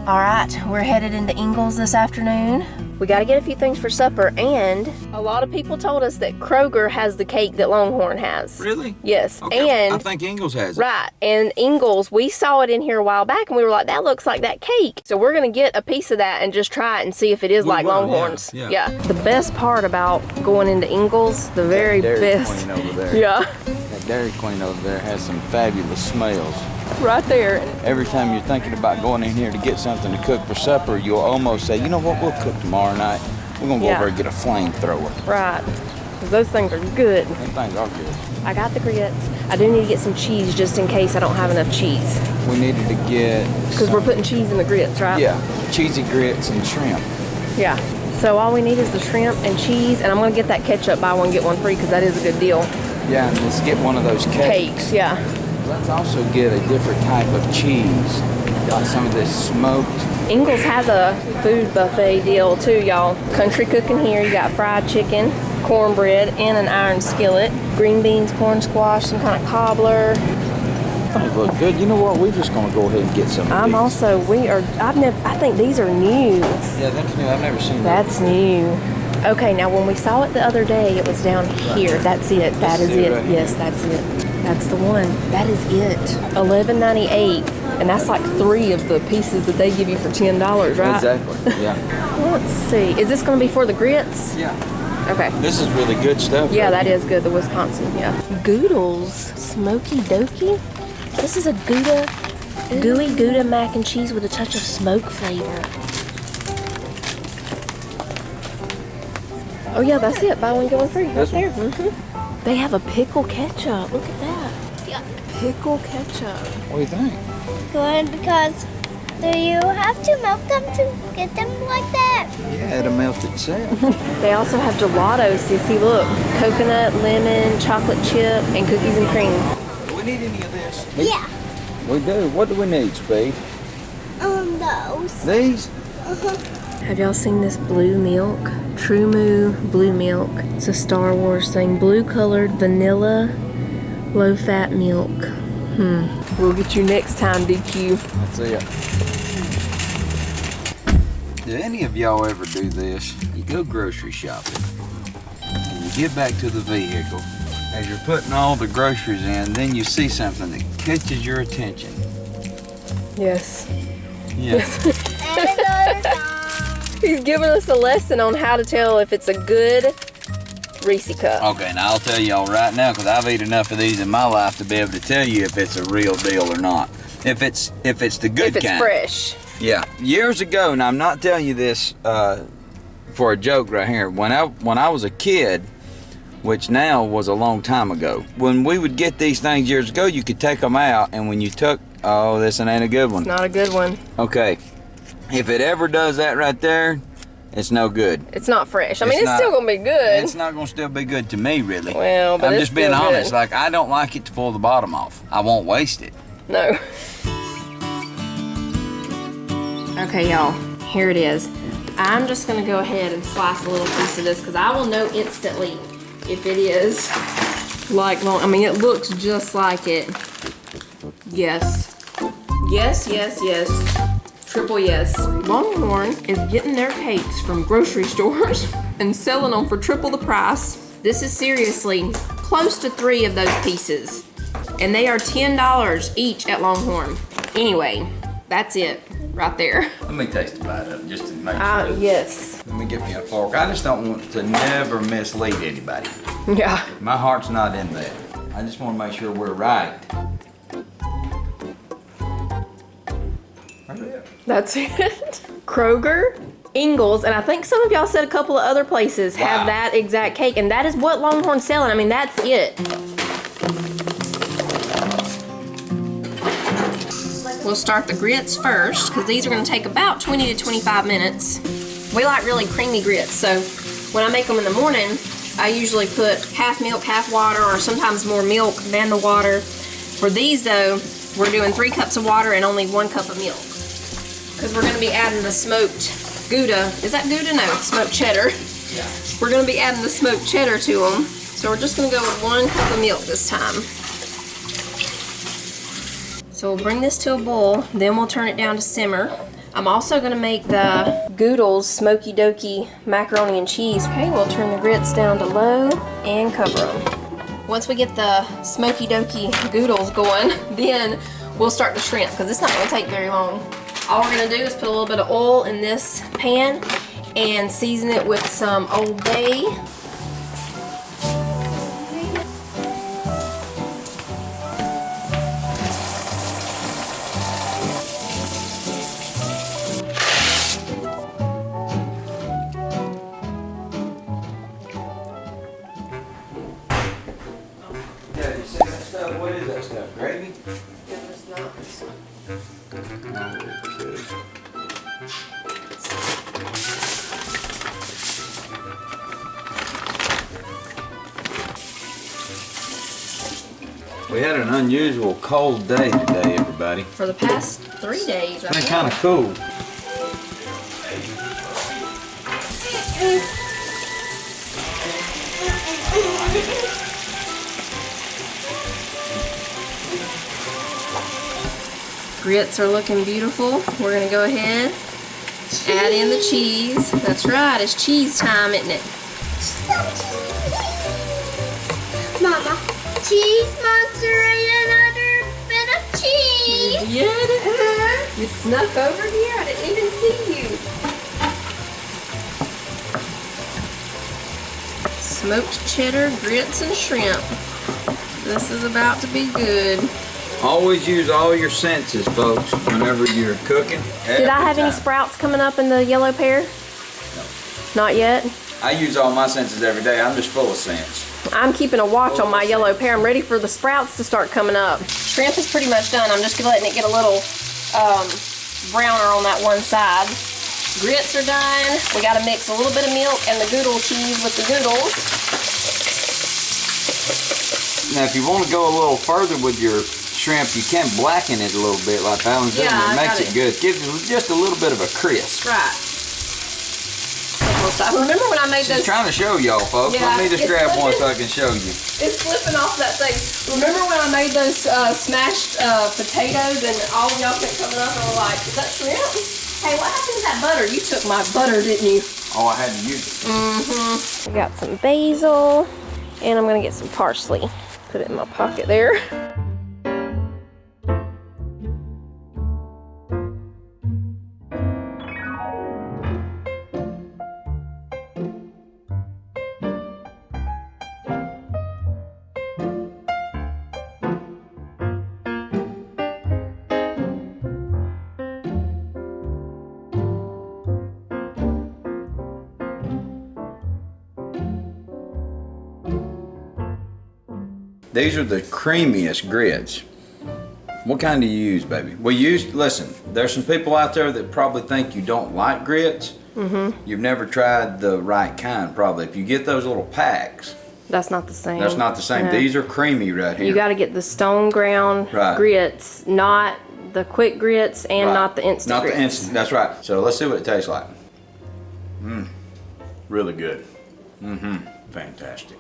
All right, we're headed into Ingles this afternoon. We got to get a few things for supper, and a lot of people told us that Kroger has the cake that Longhorn has. Really? Yes. Okay. And I think Ingles has it. right, and Ingles, we saw it in here a while back, and we were like, that looks like that cake. So we're going to get a piece of that and just try it and see if it is like Longhorn's. Yeah. The best part about going into Ingles, the very Dairy best. Queen over there. Yeah. That Dairy Queen over there has some fabulous smells. Right there. Every time you're thinking about going in here to get something to cook for supper, you'll almost say, you know what, we'll cook tomorrow night. We're gonna go over and get a flamethrower. Right. Because those things are good. Those things are good. I got the grits. I do need to get some cheese just in case I don't have enough cheese. We needed to get... Because we're putting cheese in the grits, right? Yeah, cheesy grits and shrimp. Yeah. So all we need is the shrimp and cheese, and I'm gonna get that ketchup buy one, get one free, because that is a good deal. Yeah, and let's get one of those cakes. Cakes, yeah. Let's also get a different type of cheese. Like some of this smoked. Ingles has a food buffet deal too, y'all. Country cooking here. You got fried chicken, cornbread, and an iron skillet. Green beans, corn squash, some kind of cobbler. They look good. You know what? We're just gonna go ahead and get some of these. I think these are new. Yeah, that's new. I've never seen That's new. Okay, now when we saw it the other day, it was down here. That's it. That is it. Right Yes, that's it. That's the one. That is it. $11.98, and that's like 3 of the pieces that they give you for $10, right? Exactly. Yeah. Let's see. Is this going to be for the grits? Yeah. Okay. This is really good stuff. Yeah, that is good. The Wisconsin. Yeah. Goodles, smoky dokey. This is a gooey Gouda mac and cheese with a touch of smoke flavor. Oh yeah, that's it. Buy one, get one free. Right This there. one? Mm-hmm. They have a pickle ketchup. Look at that. Yeah. Pickle ketchup. What do you think? Good, because do you have to melt them to get them like that? Yeah, it'll melt itself. They also have gelato, Sissy. Look, coconut, lemon, chocolate chip, and cookies and cream. Do we need any of this? Yeah. We do. What do we need, Speed? Those. These? Have y'all seen this blue milk? True Moo blue milk. It's a Star Wars thing. Blue colored vanilla low fat milk. We'll get you next time, DQ. That's it. Do any of y'all ever do this? You go grocery shopping, and you get back to the vehicle. As you're putting all the groceries in, then you see something that catches your attention. Yes. Yes. He's giving us a lesson on how to tell if it's a good Reese cup. Okay, now I'll tell y'all right now, because I've eaten enough of these in my life to be able to tell you if it's a real deal or not. If it's the good kind. If it's fresh. Yeah. Years ago, and I'm not telling you this for a joke right here. When I was a kid, which now was a long time ago, when we would get these things years ago, you could take them out, and when you took, oh, this one ain't a good one. It's not a good one. Okay. If it ever does that right there, it's no good. It's not fresh. I mean, it's still gonna be good. It's not gonna still be good to me, really. Well, but I'm it's just being still honest. good. Like, I don't like it to pull the bottom off. I won't waste it. No. Okay, y'all, here it is. I'm just gonna go ahead and slice a little piece of this because I will know instantly if it is like long. I mean, it looks just like it. Yes. Yes, yes, yes. Triple yes. Longhorn is getting their cakes from grocery stores and selling them for triple the price. This is seriously close to 3 of those pieces. And they are $10 each at Longhorn. Anyway, that's it right there. Let me taste a bite of it just to make sure. Yes. Let me get me a fork. I just don't want to never mislead anybody. Yeah. My heart's not in that. I just want to make sure we're right. That's it. Kroger, Ingles, and I think some of y'all said a couple of other places have that exact cake, and that is what Longhorn's selling. I mean, that's it. We'll start the grits first, because these are going to take about 20 to 25 minutes. We like really creamy grits, so when I make them in the morning, I usually put half milk, half water, or sometimes more milk than the water. For these, though, we're doing 3 cups of water and only 1 cup of milk. Because we're going to be adding the smoked Gouda. Is that Gouda? No, smoked cheddar. Yeah. We're going to be adding the smoked cheddar to them. So we're just going to go with 1 cup of milk this time. So we'll bring this to a boil, then we'll turn it down to simmer. I'm also gonna make the Goodles Smoky Dokey macaroni and cheese. Okay, we'll turn the grits down to low and cover them. Once we get the Smoky Dokey Goodles going, then we'll start the shrimp because it's not gonna take very long. All we're gonna do is put a little bit of oil in this pan and season it with some Old Bay. Yeah, you see that stuff? What is that stuff? Gravy? It's not. We had an unusual cold day today, everybody. For the past 3 days, I It's been think. kind of cool. Grits are looking beautiful. We're gonna go ahead, add in the cheese. That's right, it's cheese time, isn't it? Mama, cheese monster ate another bit of cheese. Yeah, you snuck over here. I didn't even see you. Smoked cheddar, grits, and shrimp. This is about to be good. Always use all your senses, folks, whenever you're cooking. Did I have any sprouts coming up in the yellow pear? No. Not yet. I use all my senses every day. I'm just full of sense. I'm keeping a watch on my yellow pear. I'm ready for the sprouts to start coming up. Shrimp is pretty much done. I'm just letting it get a little browner on that one side. Grits are done. We got to mix a little bit of milk and the Goodle cheese with the Goodles. Now, if you want to go a little further with your shrimp, you can blacken it a little bit like Alan's doing. Yeah, It makes I it got good. It gives it just a little bit of a crisp. Right. Remember when I made those? She's trying to show y'all, folks. Yeah, Let me just it's grab one slipping. so I can show you. It's slipping off that thing. Remember when I made those smashed potatoes and all of y'all kept coming up and were like, is that shrimp? Hey, what happened to that butter? You took my butter, didn't you? Oh, I had to use it. I got some basil and I'm gonna get some parsley. Put it in my pocket there. These are the creamiest grits. What kind do you use, baby? Listen, there's some people out there that probably think you don't like grits. You've never tried the right kind, probably. If you get those little packs, That's not the same. that's not the same. No. These are creamy right here. You gotta get the stone ground Right. grits, not the quick grits and Right. not the instant Not grits. the instant, that's right. So let's see what it tastes like. Really good. Fantastic.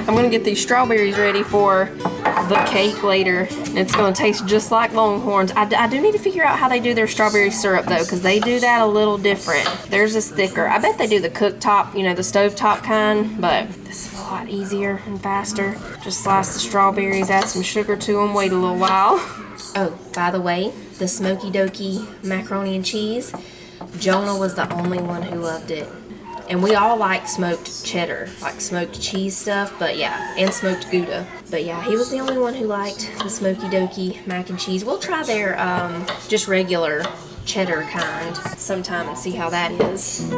I'm gonna get these strawberries ready for the cake later. It's gonna taste just like Longhorns. I do need to figure out how they do their strawberry syrup though, because they do that a little different. Theirs is thicker. I bet they do the cooktop, you know, the stovetop kind, but this is a lot easier and faster. Just slice the strawberries, add some sugar to them, wait a little while. Oh, by the way, the Smoky Dokey macaroni and cheese, Jonah was the only one who loved it. And we all like smoked cheddar, like smoked cheese stuff, but yeah, and smoked Gouda. But yeah, he was the only one who liked the Smoky Dokey mac and cheese. We'll try their just regular cheddar kind sometime and see how that is.